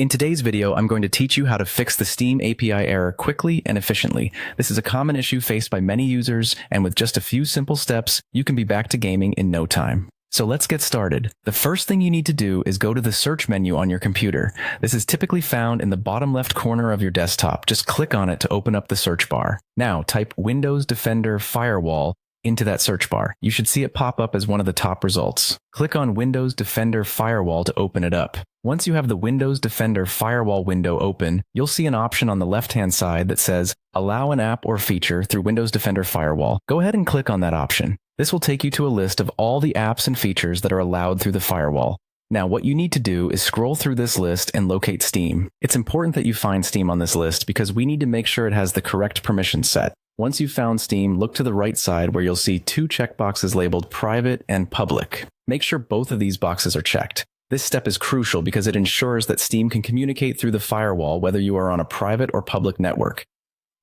In today's video, I'm going to teach you how to fix the Steam API error quickly and efficiently. This is a common issue faced by many users, and with just a few simple steps, you can be back to gaming in no time. So let's get started. The first thing you need to do is go to the search menu on your computer. This is typically found in the bottom left corner of your desktop. Just click on it to open up the search bar. Now type Windows Defender Firewall into that search bar. You should see it pop up as one of the top results. Click on Windows Defender Firewall to open it up. Once you have the Windows Defender Firewall window open, you'll see an option on the left-hand side that says, Allow an app or feature through Windows Defender Firewall. Go ahead and click on that option. This will take you to a list of all the apps and features that are allowed through the firewall. Now, what you need to do is scroll through this list and locate Steam. It's important that you find Steam on this list because we need to make sure it has the correct permission set. Once you've found Steam, look to the right side where you'll see two checkboxes labeled Private and Public. Make sure both of these boxes are checked. This step is crucial because it ensures that Steam can communicate through the firewall whether you are on a private or public network.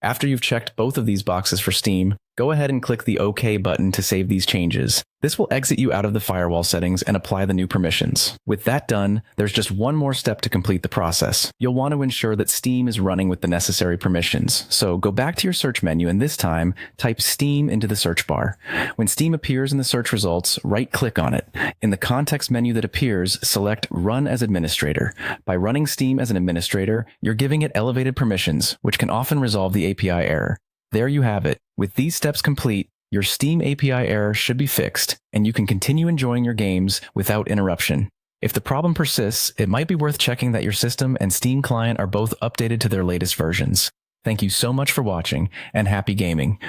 After you've checked both of these boxes for Steam, go ahead and click the OK button to save these changes. This will exit you out of the firewall settings and apply the new permissions. With that done, there's just one more step to complete the process. You'll want to ensure that Steam is running with the necessary permissions. So go back to your search menu and this time, type Steam into the search bar. When Steam appears in the search results, right-click on it. In the context menu that appears, select Run as Administrator. By running Steam as an administrator, you're giving it elevated permissions, which can often resolve the API error. There you have it. With these steps complete, your Steam API error should be fixed, and you can continue enjoying your games without interruption. If the problem persists, it might be worth checking that your system and Steam client are both updated to their latest versions. Thank you so much for watching, and happy gaming.